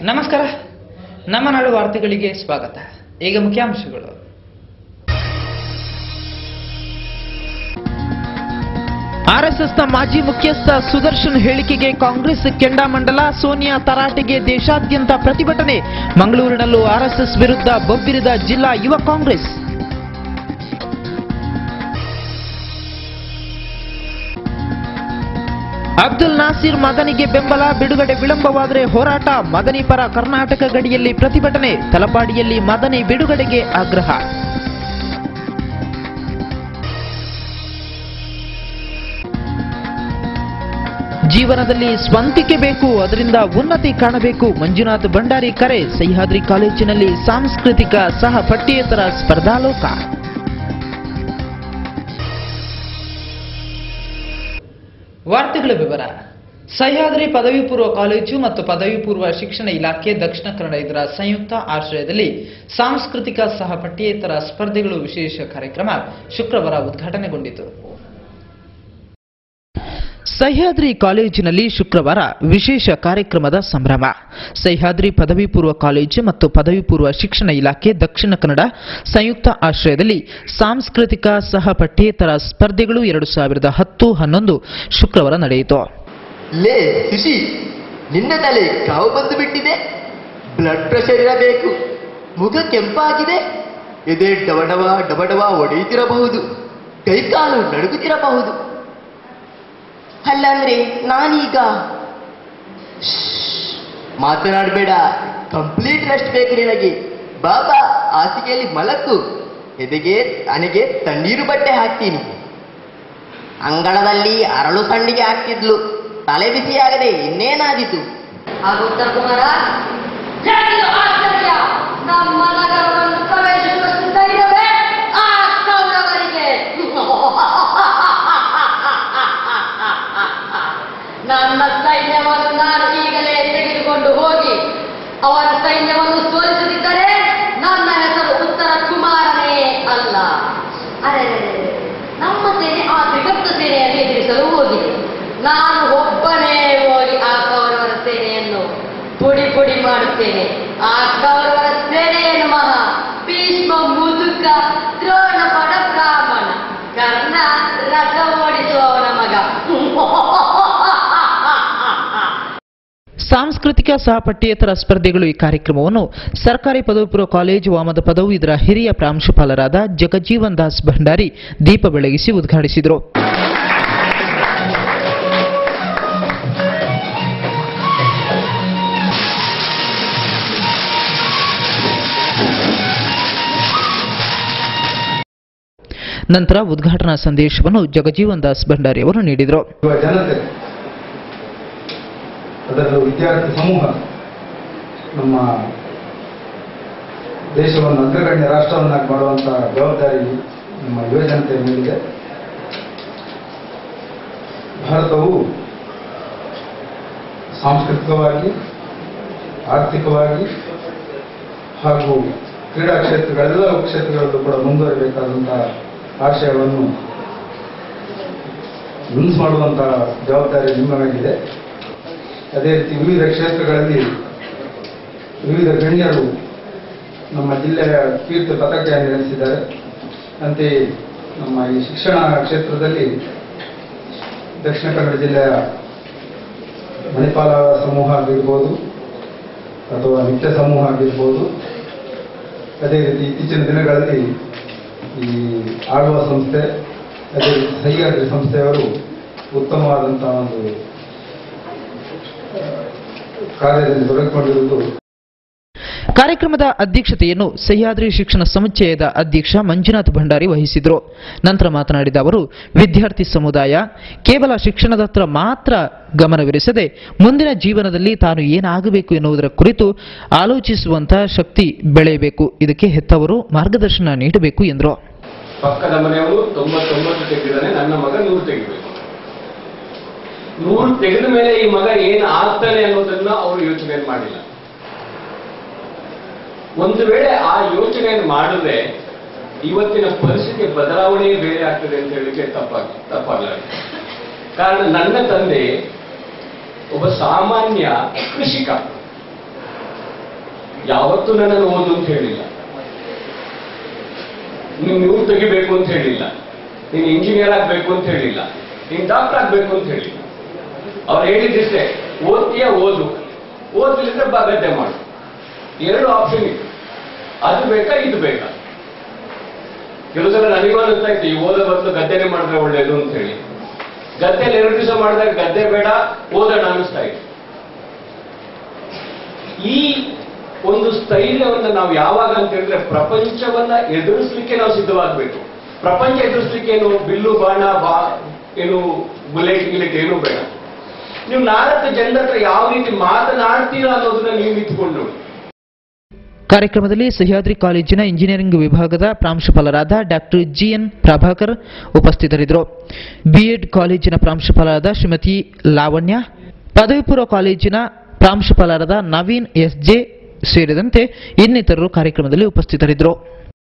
ನಮಸ್ಕಾರ. ನಮ್ಮ ನಾಡು ವಾರ್ತೆಗಳಿಗೆ ಸ್ವಾಗತ. ಈಗ ಮುಖ್ಯಾಂಶಗಳು. ಆರ್ಎಸ್ಎಸ್ನ ಮಾಜಿ ಮುಖ್ಯಸ್ಥ ಸುದರ್ಶನ್ ಹೇಳಿಕೆಗೆ ಕಾಂಗ್ರೆಸ್ ಕೆಂಡಾಮಂಡಲ, ಸೋನಿಯಾ ತರಾಟೆಗೆ ದೇಶಾದ್ಯಂತ ಪ್ರತಿಭಟನೆ. ಮಂಗಳೂರಿನಲ್ಲೂ ಆರ್ಎಸ್ಎಸ್ ವಿರುದ್ಧ ಬೊಬ್ಬಿರಿದ ಜಿಲ್ಲಾ ಯುವ ಕಾಂಗ್ರೆಸ್. ಅಬ್ದುಲ್ ನಾಸೀರ್ ಮದನಿಗೆ ಬೆಂಬಲ, ಬಿಡುಗಡೆ ವಿಳಂಬವಾದರೆ ಹೋರಾಟ. ಮದನಿ ಪರ ಕರ್ನಾಟಕ ಗಡಿಯಲ್ಲಿ ಪ್ರತಿಭಟನೆ. ತಲಪಾಡಿಯಲ್ಲಿ ಮದನಿ ಬಿಡುಗಡೆಗೆ ಆಗ್ರಹ. ಜೀವನದಲ್ಲಿ ಸ್ವಂತಿಕೆ ಬೇಕು, ಅದರಿಂದ ಉನ್ನತಿ ಕಾಣಬೇಕು. ಮಂಜುನಾಥ್ ಭಂಡಾರಿ ಕರೆ. ಸಹ್ಯಾದ್ರಿ ಕಾಲೇಜಿನಲ್ಲಿ ಸಾಂಸ್ಕೃತಿಕ ಸಹ ಪಠ್ಯೇತರ ಸ್ಪರ್ಧಾಲೋಕ. ವಾರ್ತೆಗಳ ವಿವರ. ಸಹ್ಯಾದ್ರಿ ಪದವಿ ಪೂರ್ವ ಕಾಲೇಜು ಮತ್ತು ಪದವಿ ಪೂರ್ವ ಶಿಕ್ಷಣ ಇಲಾಖೆ ದಕ್ಷಿಣ ಕನ್ನಡ ಇದರ ಸಂಯುಕ್ತ ಆಶ್ರಯದಲ್ಲಿ ಸಾಂಸ್ಕೃತಿಕ ಸಹ ಪಠ್ಯೇತರ ಸ್ಪರ್ಧೆಗಳು ವಿಶೇಷ ಕಾರ್ಯಕ್ರಮ ಶುಕ್ರವಾರ ಉದ್ಘಾಟನೆಗೊಂಡಿತು. ಸಹ್ಯಾದ್ರಿ ಕಾಲೇಜಿನಲ್ಲಿ ಶುಕ್ರವಾರ ವಿಶೇಷ ಕಾರ್ಯಕ್ರಮದ ಸಂಭ್ರಮ. ಸಹ್ಯಾದ್ರಿ ಪದವಿ ಪೂರ್ವ ಕಾಲೇಜು ಮತ್ತು ಪದವಿ ಪೂರ್ವ ಶಿಕ್ಷಣ ಇಲಾಖೆ ದಕ್ಷಿಣ ಕನ್ನಡ ಸಂಯುಕ್ತ ಆಶ್ರಯದಲ್ಲಿ ಸಾಂಸ್ಕೃತಿಕ ಸಹ ಪಠ್ಯೇತರ ಸ್ಪರ್ಧೆಗಳು 2010-11 ಶುಕ್ರವಾರ ನಡೆಯಿತು. ಲೇ ಸುಶಿ, ನಿನ್ನ ತಲೆ ಕಾವು ಬಂದು ಬಿಟ್ಟಿದೆ. ಬ್ಲಡ್ ಪ್ರೆಷರ್ ಇರಬೇಕು. ಮುಖ ಕೆಂಪಾಗಿದೆ. ಎದೆ ಡಬಡವ ಡಬಡವ ಒಡೆಯುತ್ತಿರಬಹುದು. ಕೈಕಾಲು ನಡುಗುತ್ತಿರಬಹುದು. ಅಲ್ಲಂದ್ರೆ ನಾನೀಗ ಮಾತನಾಡಬೇಡ. ಕಂಪ್ಲೀಟ್ ರೆಸ್ಟ್ ಬೇಕು ನಿನಗೆ. ಬಾಬಾ ಹಾಸಿಗೆಯಲ್ಲಿ ಮಲಕ್ಕು. ಎದೆಗೆ ನನಗೆ ತಣ್ಣೀರು ಬಟ್ಟೆ ಹಾಕ್ತೀನಿ. ಅಂಗಳದಲ್ಲಿ ಅರಳು ಸಂಡಿಗೆ ಹಾಕ್ತಿದ್ಲು. ತಲೆ ಬಿಸಿಯಾಗದೆ ಇನ್ನೇನಾದೀತು? ಉತ್ತರ ಕುಮಾರ, ನಮ್ಮ ನಗರವನ್ನು ಪ್ರವೇಶಿಸುವಷ್ಟು ಧೈರ್ಯವೇ ಆ ಕೌರವರಿಗೆ? ನನ್ನ ಸೈನ್ಯವನ್ನು ನಾನು ಈಗಲೇ ತೆಗೆದುಕೊಂಡು ಹೋಗಿ ಅವರ ಸೈನ್ಯವನ್ನು ಸೋಲಿಸದಿದ್ದರೆ ನನ್ನ ಹೆಸರು ಉತ್ತರ ಕುಮಾರನೇ ಅಲ್ಲ. ಅರೆ, ನಮ್ಮ ಸೇನೆ ಆ ವಿಭಕ್ತ ಸೇನೆಯನ್ನು ಎದುರಿಸಲು ಹೋಗಿದೆ. ನಾನು ಒಬ್ಬನೇ ಹೋಗಿ ಆ ಕೌರವರ ಸೇನೆಯನ್ನು ಪುಡಿ ಪುಡಿ ಮಾಡುತ್ತೇನೆ. ಆ ಕೌರವರ ಸೇನೆಯನ್ನು ಮಹಾ ಭೀಷ್ಮ ಮುದುಕ, ದ್ರೋಣ ಪಡ ಬ್ರಾಹ್ಮಣ, ಕರ್ಣ ರಥ ಓಡಿಸುವವನ ಮಗ. ಸಾಂಸ್ಕೃತಿಕ ಸಹ ಪಠ್ಯೇತರ ಸ್ಪರ್ಧೆಗಳು. ಈ ಕಾರ್ಯಕ್ರಮವನ್ನು ಸರ್ಕಾರಿ ಪದವಿ ಪೂರ್ವ ಕಾಲೇಜು ವಾಮದ ಪದವಿ ಇದರ ಹಿರಿಯ ಪ್ರಾಂಶುಪಾಲರಾದ ಜಗಜೀವನ್ ದಾಸ್ ಭಂಡಾರಿ ದೀಪ ಬೆಳಗಿಸಿ ಉದ್ಘಾಟಿಸಿದರು. ನಂತರ ಉದ್ಘಾಟನಾ ಸಂದೇಶವನ್ನು ಜಗಜೀವನ್ ದಾಸ್ ಭಂಡಾರಿ ಅವರು ನೀಡಿದರು. ಜನತೆ, ಅದರಲ್ಲೂ ವಿದ್ಯಾರ್ಥಿ ಸಮೂಹ ನಮ್ಮ ದೇಶವನ್ನು ಅಗ್ರಗಣ್ಯ ರಾಷ್ಟ್ರವನ್ನಾಗಿ ಮಾಡುವಂತಹ ಜವಾಬ್ದಾರಿ ನಮ್ಮ ಯುವಜನತೆಯ ಮೇಲಿದೆ. ಭಾರತವು ಸಾಂಸ್ಕೃತಿಕವಾಗಿ, ಆರ್ಥಿಕವಾಗಿ ಹಾಗೂ ಕ್ರೀಡಾ ಕ್ಷೇತ್ರಗಳೆಲ್ಲ ಕ್ಷೇತ್ರಗಳಲ್ಲೂ ಕೂಡ ಮುಂದುವರಿಬೇಕಾದಂತಹ ಆಶಯವನ್ನು ಮಿನ್ಸ್ ಮಾಡುವಂತಹ ಜವಾಬ್ದಾರಿ ನಿಮ್ಮ ಮೇಲಿದೆ. ಅದೇ ರೀತಿ ವಿವಿಧ ಕ್ಷೇತ್ರಗಳಲ್ಲಿ ವಿವಿಧ ಗಣ್ಯರು ನಮ್ಮ ಜಿಲ್ಲೆಯ ಕೀರ್ತಿ ಪತಾಕೆಯನ್ನು ನಡೆಸಿದ್ದಾರೆ. ಅಂತೆಯೇ ನಮ್ಮ ಈ ಶಿಕ್ಷಣ ಕ್ಷೇತ್ರದಲ್ಲಿ ದಕ್ಷಿಣ ಕನ್ನಡ ಜಿಲ್ಲೆಯ ಮಣಿಪಾಲ ಸಮೂಹ ಆಗಿರ್ಬೋದು ಅಥವಾ ನಿತ್ಯ ಸಮೂಹ ಆಗಿರ್ಬೋದು, ಅದೇ ರೀತಿ ಇತ್ತೀಚಿನ ದಿನಗಳಲ್ಲಿ ಈ ಆಳ್ವ ಸಂಸ್ಥೆ, ಅದೇ ರೀತಿ ಸಹ್ಯಾದ್ರಿ ಸಂಸ್ಥೆಯವರು ಉತ್ತಮವಾದಂತಹ ಒಂದು ಕಾರ್ಯದಲ್ಲಿ ತೊಡಗಿಕೊಂಡಿರುವುದು. ಕಾರ್ಯಕ್ರಮದ ಅಧ್ಯಕ್ಷತೆಯನ್ನು ಸಹ್ಯಾದ್ರಿ ಶಿಕ್ಷಣ ಸಮುಚ್ಚಯದ ಅಧ್ಯಕ್ಷ ಮಂಜುನಾಥ್ ಭಂಡಾರಿ ವಹಿಸಿದರು. ನಂತರ ಮಾತನಾಡಿದ ಅವರು, ವಿದ್ಯಾರ್ಥಿ ಸಮುದಾಯ ಕೇವಲ ಶಿಕ್ಷಣದತ್ತ ಮಾತ್ರ ಗಮನವಿರಿಸದೆ ಮುಂದಿನ ಜೀವನದಲ್ಲಿ ತಾನು ಏನಾಗಬೇಕು ಎನ್ನುವುದರ ಕುರಿತು ಆಲೋಚಿಸುವಂತಹ ಶಕ್ತಿ ಬೆಳೆಯಬೇಕು. ಇದಕ್ಕೆ ಹೆತ್ತವರು ಮಾರ್ಗದರ್ಶನ ನೀಡಬೇಕು ಎಂದರು. ಪಕ್ಕದ ಮನೆಯವರು 99 ತೆಗೆದಿದ್ದಾನೆ, ನನ್ನ ಮಗ 100 ತೆಗಿಬೇಕು. 100 ತೆಗೆದ ಮೇಲೆ ಈ ಮಗ ಏನು ಆಗ್ತಾನೆ ಅನ್ನೋದನ್ನ ಅವರು ಯೋಚನೆ ಮಾಡಿಲ್ಲ. ಒಂದು ವೇಳೆ ಆ ಯೋಚನೆಯನ್ನು ಮಾಡಿದ್ರೆ ಇವತ್ತಿನ ಪರಿಸ್ಥಿತಿ ಬದಲಾವಣೆ ಬೇರೆ ಆಗ್ತದೆ ಅಂತ ಹೇಳಿಕ್ಕೆ ತಪ್ಪಾಗಲ್ಲ. ಕಾರಣ ನನ್ನ ತಂದೆ ಒಬ್ಬ ಸಾಮಾನ್ಯ ಕೃಷಿಕ. ಯಾವತ್ತೂ ನನ್ನನ್ನು ಓದು ಅಂತ ಹೇಳಿಲ್ಲ, ನೀವು ತೆಗಿಬೇಕು ಅಂತ ಹೇಳಿಲ್ಲ, ನೀನು ಇಂಜಿನಿಯರ್ ಆಗ್ಬೇಕು ಅಂತ ಹೇಳಿಲ್ಲ, ನೀನು ಡಾಕ್ಟರ್ ಆಗ್ಬೇಕು ಅಂತ ಹೇಳಿಲ್ಲ. ಅವ್ರು ಹೇಳಿದ್ದಿಷ್ಟೇ, ಓದ್ತೀಯ ಓದು, ಓದ್ಲಿದ್ರೆ ಗದ್ದೆ ಮಾಡು. 2 ಆಪ್ಷನ್ ಇತ್ತು, ಅದು ಬೇಕಾ ಇದು ಬೇಕಾ. ಕೆಲವು ಸಲ ನನಗೂ ಅನಿಸ್ತಾ ಇತ್ತು, ಈ ಓದೋ ಬದಲು ಗದ್ದೆನೇ ಮಾಡಿದ್ರೆ ಒಳ್ಳೇದು ಅಂತ ಹೇಳಿ. ಗದ್ದೆಯಲ್ಲಿ 2 ದಿವಸ ಮಾಡಿದಾಗ ಗದ್ದೆ ಬೇಡ ಓದೋಣ ಅನಿಸ್ತಾ ಇತ್ತು. ಈ ಒಂದು ಸ್ಥೈರ್ಯವನ್ನು ನಾವು ಯಾವಾಗ ಅಂತ ಹೇಳಿದ್ರೆ ಪ್ರಪಂಚವನ್ನ ಎದುರಿಸಲಿಕ್ಕೆ ನಾವು ಸಿದ್ಧವಾಗಬೇಕು. ಪ್ರಪಂಚ ಎದುರಿಸಲಿಕ್ಕೆ ಏನು ಬಿಲ್ಲು ಬಾಣ ಏನು ಬುಲೆಟ್ ಗಿಲೆಟ್ ಏನು ಬೇಡ. ನೀವು 4 ಜನರ ಹತ್ರ ಯಾವ ರೀತಿ ಮಾತನಾಡ್ತೀರಾ ಅನ್ನೋದನ್ನ ನೀವು ನಿಂತ್ಕೊಂಡು ನೋಡಿ. ಕಾರ್ಯಕ್ರಮದಲ್ಲಿ ಸಹ್ಯಾದ್ರಿ ಕಾಲೇಜಿನ ಇಂಜಿನಿಯರಿಂಗ್ ವಿಭಾಗದ ಪ್ರಾಂಶುಪಾಲರಾದ ಡಾಕ್ಟರ್ ಜಿಎನ್ ಪ್ರಭಾಕರ್ ಉಪಸ್ಥಿತರಿದ್ದರು. ಬಿಎಡ್ ಕಾಲೇಜಿನ ಪ್ರಾಂಶುಪಾಲರಾದ ಶ್ರೀಮತಿ ಲಾವಣ್ಯ, ಪದವಿ ಪೂರ್ವ ಕಾಲೇಜಿನ ಪ್ರಾಂಶುಪಾಲರಾದ ನವೀನ್ ಎಸ್ಜೆ ಸೇರಿದಂತೆ ಇನ್ನಿತರರು ಕಾರ್ಯಕ್ರಮದಲ್ಲಿ ಉಪಸ್ಥಿತರಿದ್ದರು.